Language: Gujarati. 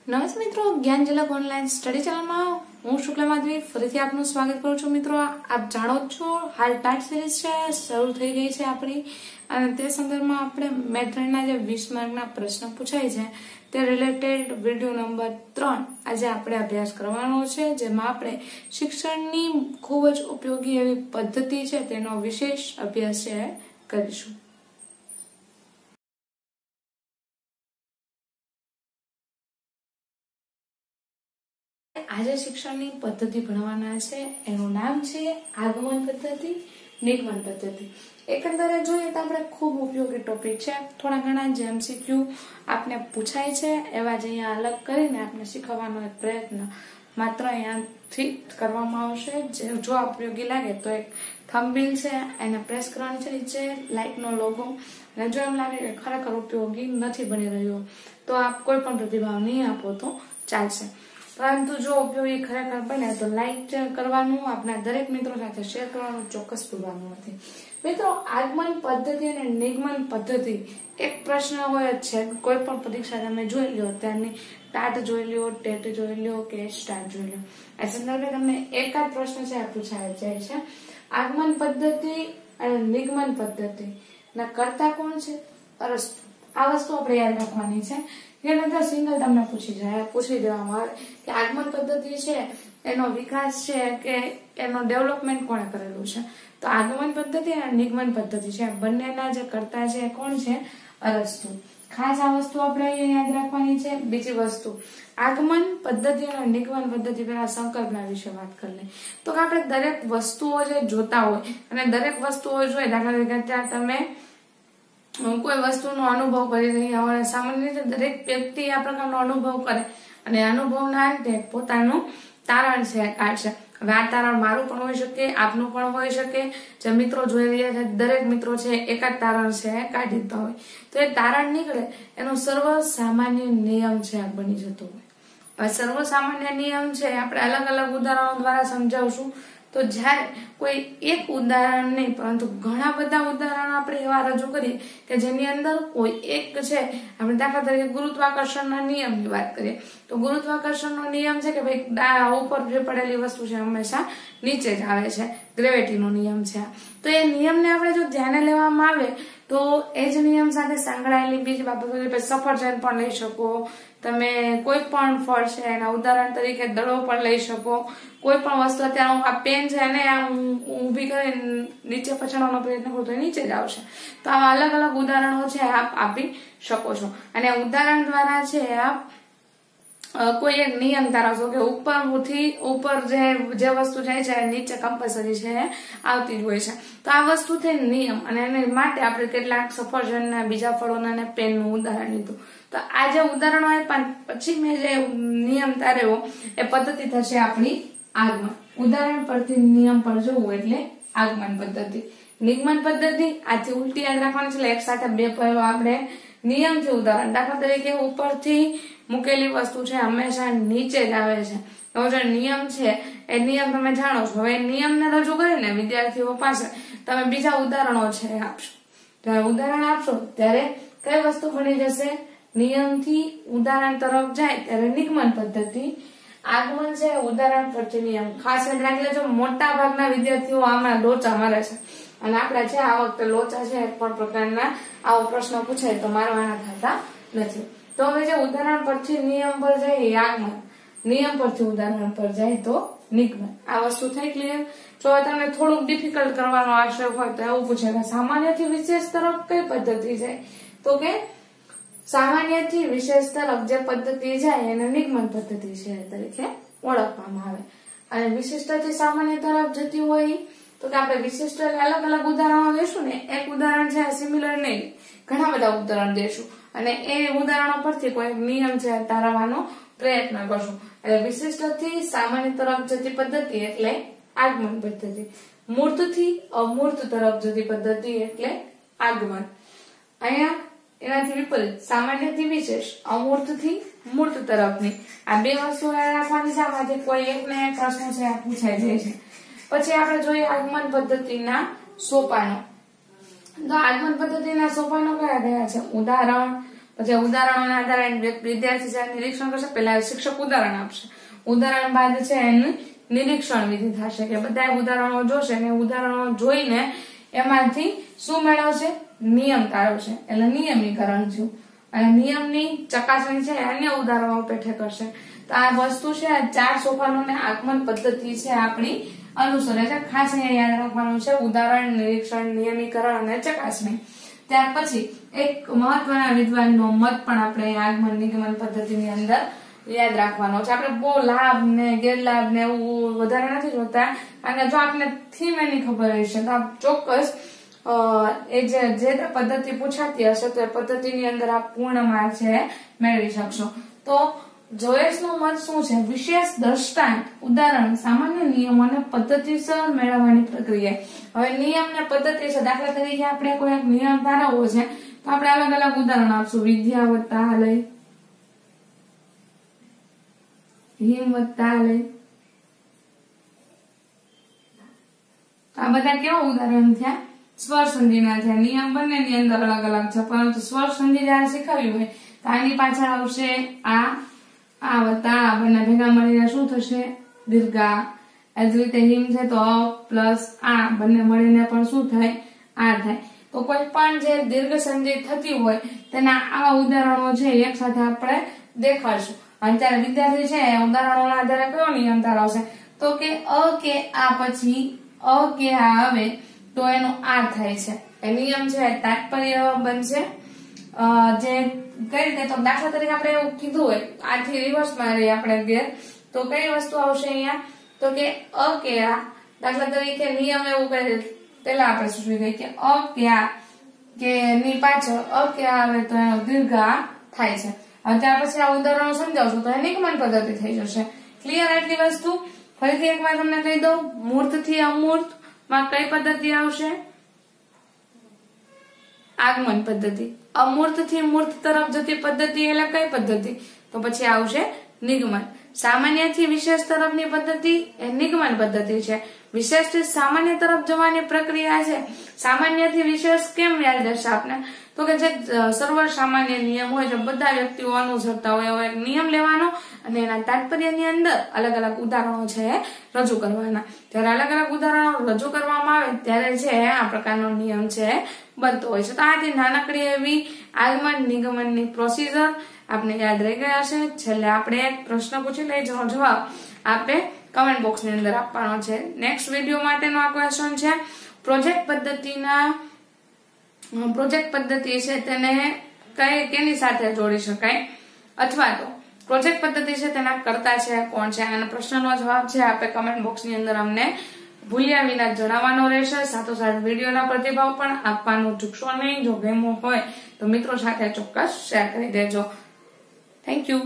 નમસ્તે મિત્રો, જ્ઞાન ઝલક ઓનલાઈન સ્ટડી ચેનલમાં હું શુક્લા માધવી ફરીથી આપનું સ્વાગત કરું છું। મિત્રો, આપ જાણો છો હાલ ટાટ સિરીઝ છે શરૂ થઈ ગઈ છે આપણી, અને તે સંદર્ભમાં આપણે મેથડના જે 20 માર્કના પ્રશ્ન પૂછાય છે તે રિલેટેડ વિડીયો નંબર 3 આજે આપણે અભ્યાસ કરવાનો છે, જેમાં આપણે શિક્ષણની ખૂબ જ ઉપયોગી એવી પદ્ધતિ છે તેનો વિશેષ અભ્યાસ છે કરીશું। આજે શિક્ષણની પદ્ધતિ ભણવાના છે, એનું નામ છે આગમન પદ્ધતિ, નિગમન પદ્ધતિ। એકંદરે જોઈએ તો આપણે ખૂબ ઉપયોગી ટોપિક છે। થોડા ઘણા જે MCQ આપને પૂછાય છે એવા જ અહીંયા અલગ કરીને આપણે શીખવવાનો એક પ્રયત્ન માત્ર અહીંયાથી કરવામાં આવશે। જો ઉપયોગી લાગે તો એક થંબનેલ છે એને પ્રેસ કરવાની છે નીચે લાઈકનો લોગો, અને જો એમ લાગે કે ખરેખર ઉપયોગી નથી બની રહ્યો તો આપ કોઈ પણ પ્રતિભાવ નહીં આપો તો ચાલશે, પરંતુ જો ઉપયોગી ખરેખર બને તો લાઈક કરવાનું, આપના દરેક મિત્રો સાથે શેર કરવાનું ચોક્કસ ભૂલવાનું નથી। મિત્રો, આગમન પદ્ધતિ અને નિગમન પદ્ધતિ એક પ્રશ્ન હોય જ છે। કોઈ પણ પરીક્ષા તમે જોઈ લો, ત્યારની ટાટ જોઈ લો, ટેટ જોઈ લો કે સ્ટાર્ટ જોઈ લો, આ સંદર્ભે તમને એકાદ પ્રશ્ન છે આ પૂછાય જાય છે। આગમન પદ્ધતિ અને નિગમન પદ્ધતિ ના કરતા કોણ છે? અરસ્તુ। આ વસ્તુ આપણે યાદ રાખવાની છે। એના સિંગલ તમને પૂછી દેવામાં આવે કે આગમન પદ્ધતિ છે એનો વિકાસ છે કે એનો ડેવલપમેન્ટ કોણે કરેલું છે, તો આગમન પદ્ધતિ અને નિગમન પદ્ધતિ છે બંનેના જે કરતા છે કોણ છે? અરસ્તુ। ખાસ આ વસ્તુ આપણે યાદ રાખવાની છે। બીજી વસ્તુ, આગમન પદ્ધતિ અને નિગમન પદ્ધતિ પેલા સંકલ્પના વિશે વાત કરી લઈએ તો કે આપણે દરેક વસ્તુઓ જે જોતા હોય અને દરેક વસ્તુઓ જોઈએ, દાખલા તરીકે ત્યાં તમે કોઈ વસ્તુનો અનુભવ કરી રહ્યા હોય, સામાન્ય રીતે દરેક વ્યક્તિ આ પ્રકારનો અનુભવ કરે અને અનુભવના અંતે પોતાનું તારણ છે કાઢશે। હવે આ તારણ મારું પણ હોઈ શકે, આપનું પણ હોઈ શકે, જે મિત્રો જોઈ રહ્યા છે દરેક મિત્રો છે એકાદ તારણ છે કાઢી દેતા હોય, તો એ તારણ નીકળે એનો સર્વ સામાન્ય નિયમ છે બની જતો હોય। હવે સર્વ સામાન્ય નિયમ છે આપણે અલગ અલગ ઉદાહરણો દ્વારા સમજાવશું। તો જ્યારે કોઈ એક ઉદાહરણ નહીં પરંતુ ઘણા બધા ઉદાહરણ આપણે એવા રજૂ કરીએ કે જેની અંદર કોઈ એક છે, આપણે દાખલા તરીકે ગુરુત્વાકર્ષણના નિયમની વાત કરીએ તો ગુરુત્વાકર્ષણનો નિયમ છે કે ભાઈ ઉપર જે પડેલી વસ્તુ છે હંમેશા નીચે જ આવે છે, ગ્રેવિટીનો નિયમ છે। તો એ નિયમને આપણે જો ધ્યાને લેવામાં આવે તો એ જ નિયમ સાથે સંકળાયેલી બીજી બાબતો, સફરજન પણ લઈ શકો તમે, કોઈ પણ ફળ છે એના ઉદાહરણ તરીકે દડો પણ લઈ શકો, કોઈ પણ વસ્તુ અત્યારે આ પેન છે એને આમ ઊભી કરીને નીચે પછાડવાનો પ્રયત્ન કરો તો નીચે જ આવશે। તો આવા અલગ અલગ ઉદાહરણો છે આપ આપી શકો છો, અને ઉદાહરણ દ્વારા છે આપ કોઈ એક નિયમ તારવશો કે ઉપરથી ઉપર જે વસ્તુ જાય છે નીચે કમ્પલસરી છે આવતી જ હોય છે। તો આ વસ્તુ થઈ નિયમ, અને એને માટે આપણે કેટલાક સફરજનના, બીજા ફળોના અને પેનનું ઉદાહરણ લીધું। તો આ જે ઉદાહરણો આપ્યા પછી મેં જે નિયમ તાર્યો એ પદ્ધતિ થશે આપણી આગમન। ઉદાહરણ પરથી નિયમ પર જોવું એટલે આગમન પદ્ધતિ। નિગમન પદ્ધતિ આથી ઉલટી યાદ રાખવાની છે, એક સાથે બે પહેલો આપણે નિયમથી ઉદાહરણ, દાખલા તરીકે ઉપરથી મૂકેલી વસ્તુ છે હંમેશા નીચે જ આવે છે, એવો જે નિયમ છે એ નિયમ તમે જાણો છો। હવે નિયમને રજૂ કરીને વિદ્યાર્થીઓ પાસે તમે બીજા ઉદાહરણો છે આપશો, જ્યારે ઉદાહરણ આપશો ત્યારે કઈ વસ્તુ બની જશે? નિયમથી ઉદાહરણ તરફ જાય ત્યારે નિગમન પદ્ધતિ, આગમન છે ઉદાહરણ પરથી નિયમ। ખાસ યાદ રાખી લેજો, મોટા ભાગના વિદ્યાર્થીઓ આમાં લોચા મારે છે, અને આપણે છે આ વખતે લોચા છે એક પણ પ્રકારના આવો પ્રશ્ન પૂછાય તો મારવાના થતા નથી। તો હવે જે ઉદાહરણ પરથી નિયમ પર જાય એ આગમન, નિયમ પરથી ઉદાહરણ પર જાય તો નિગમન। આ વસ્તુ થઈ ક્લિયર? જો તમને થોડુંક ડિફિકલ્ટ કરવાનો આશય હોય તો એવું પૂછે કે સામાન્યથી વિશેષ તરફ કઈ પદ્ધતિ જાય, તો કે સામાન્યથી વિશેષ તરફ જે પદ્ધતિ જાય એને નિગમન પદ્ધતિ છે તરીકે ઓળખવામાં આવે। અને વિશિષ્ટથી સામાન્ય તરફ જતી હોય તો કે આપણે વિશિષ્ટ અલગ અલગ ઉદાહરણો દેશું ને, એક ઉદાહરણ છે સિમિલર નહીં, ઘણા બધા ઉદાહરણ દેશું અને એ ઉદાહરણો પરથી કોઈ નિયમ છે તારવવાનો પ્રયત્ન કરશું। એટલે વિશિષ્ટથી સામાન્ય તરફ જતી પદ્ધતિ એટલે આગમન પદ્ધતિ, મૂર્તથી અમૂર્ત તરફ જતી પદ્ધતિ એટલે આગમન। અહીંયા એનાથી વિપરીત સામાન્યથી વિશેષ, અમૂર્તથી મૂર્ત તરફની, આ બે વસ્તુ રાખવાની છે, આમાંથી કોઈ એકને પ્રશ્ન છે પૂછાઈ જાય છે। પછી આપણે જોઈએ આગમન પદ્ધતિના સોપાનો। તો આગમન પદ્ધતિના સોપાનો કયા કયા છે? ઉદાહરણ, પછી ઉદાહરણોના આધારે વિદ્યાર્થી જ્યારે નિરીક્ષણ કરશે, પહેલા શિક્ષક ઉદાહરણ આપશે, ઉદાહરણ બાદ છે એનું નિરીક્ષણ વિધિ થશે કે બધા ઉદાહરણો જોશે ને ઉદાહરણો જોઈને એમાંથી શું મેળવશે? નિયમ તારવશે, એટલે નિયમીકરણ થયું. અને નિયમની ચકાસણી છે અન્ય ઉદાહરણો પેઠે કરશે. તો આ વસ્તુ છે, આ 4 સોપાનોને આગમન પદ્ધતિ છે આપણી અનુસરે છે. ખાસ અહીંયા યાદ રાખવાનું છે ઉદાહરણ, નિરીક્ષણ, નિયમીકરણ અને ચકાસણી. ત્યાર પછી એક મહત્વના વિદ્વાનનો મત પણ આપણે આગમન નિગમન પદ્ધતિની અંદર યાદ રાખવાનો છે. આપણે બહુ લાભ ને ગેરલાભ ને એવું વધારે નથી જોતા, અને જો આપને થીમ એની ખબર હશે તો આપ ચોક્કસ એ જે પદ્ધતિ પૂછાતી હશે તો એ પદ્ધતિની અંદર આપ પૂર્ણ માર્ક છે મેળવી શકશો. તો જોયેસનો મત શું છે? વિશેષ દ્રષ્ટાંત, ઉદાહરણ, સામાન્ય નિયમો અને પદ્ધતિસર મેળવવાની પ્રક્રિયા. હવે નિયમ ને પદ્ધતિ છે, દાખલા તરીકે આપણે કોઈ એક નિયમ તારવવો છે તો આપણે અલગ અલગ ઉદાહરણ આપશું. વિદ્યા વત્તા આલય, હિમ વત્તા આલય, આ બધા કેવા ઉદાહરણ થયા? સ્વર સંધિના થયા. નિયમ બંનેની અંદર અલગ અલગ છે, પરંતુ સ્વર સંધિ જયારે શીખવ્યું હોય તો આની પાછળ આવશે આ વત્તા આ, બંને ભેગા મળીને શું થશે? દીર્ઘા. એ જ રીતે હિમ છે તો અ પ્લસ આ, બંને મળીને પણ શું થાય? આ થાય. તો કોઈ પણ જે દીર્ઘ સંધિ થતી હોય તેના આ ઉદાહરણો છે એક સાથે આપણે દેખાડશું. અને ત્યારે વિદ્યાર્થી છે ઉદાહરણોના આધારે કયો નિયમ તારવશે? તો કે અ કે આ પછી અ કે આ આવે તો એનો આ થાય છે. એ નિયમ છે તાત્પર્ય બનશે. જે કઈ રીતે? તો દાખલા તરીકે આપણે એવું કીધું હોય, આથી રિવર્સમાં રહી આપણે ગેર, તો કઈ વસ્તુ આવશે અહીંયા? તો કે અ કે આ. દાખલા તરીકે નિયમ એવું કહે, પેલા આપણે સૂચવી દઈએ કે અ કે આ કે ની પાછળ અ કે આ આવે તો એનો દીર્ઘ આ થાય છે. હવે ત્યાર પછી આ ઉદાહરણો સમજાવશું તો એ નિગમન પદ્ધતિ થઈ જશે. ક્લિયર આટલી વસ્તુ? ફરીથી એકવાર તમને કહી દઉં, મૂર્ત થી અમૂર્ત માં કઈ પદ્ધતિ આવશે? આગમન પદ્ધતિ. અમૂર્ત થી મૂર્ત તરફ જતી પદ્ધતિ એટલે કઈ પદ્ધતિ? તો પછી આવશે નિગમન. સામાન્ય થી વિશેષ તરફની પદ્ધતિ એ નિગમન પદ્ધતિ છે. વિશેષ થી સામાન્ય તરફ જવાની પ્રક્રિયા છે. સામાન્ય થી વિશેષ કેમ યાદ રહેશે આપને? તો કે જે સર્વ સામાન્ય નિયમ હોય છે બધા વ્યક્તિઓ અનુસરતા હોય, એવો એક નિયમ લેવાનો અને એના તાત્પર્યની અંદર અલગ અલગ ઉદાહરણો છે રજૂ કરવાના. જ્યારે અલગ અલગ ઉદાહરણો રજૂ કરવામાં આવે ત્યારે છે આ પ્રકારનો નિયમ છે બનતો હોય છે. તો આથી નાનકડી એવી આગમન નિગમનની પ્રોસીજર આપને યાદ રહી ગયા હશે. છેલ્લે આપણે એક પ્રશ્ન પૂછી લઈએ, જેનો જવાબ આપણે કમેન્ટ બોક્સ ની અંદર આપવાનો છે. નેક્સ્ટ વિડીયો માટેનો આ ક્વેશ્ચન છે, પ્રોજેક્ટ પદ્ધતિ છે તેને કેની સાથે જોડી શકાય, અથવા તો પ્રોજેક્ટ પદ્ધતિ છે તેના કરતા છે કોણ છે? આના પ્રશ્નનો જવાબ છે આપણે કમેન્ટ બોક્સ ની અંદર અમને ભૂલ્યા વિના જણાવવાનો રહેશે. સાથોસાથ વિડીયોના પ્રતિભાવ પણ આપવાનું ચૂકશો નહીં. જો ગમ્યો હોય તો મિત્રો સાથે ચોક્કસ શેર કરી દેજો. Thank you.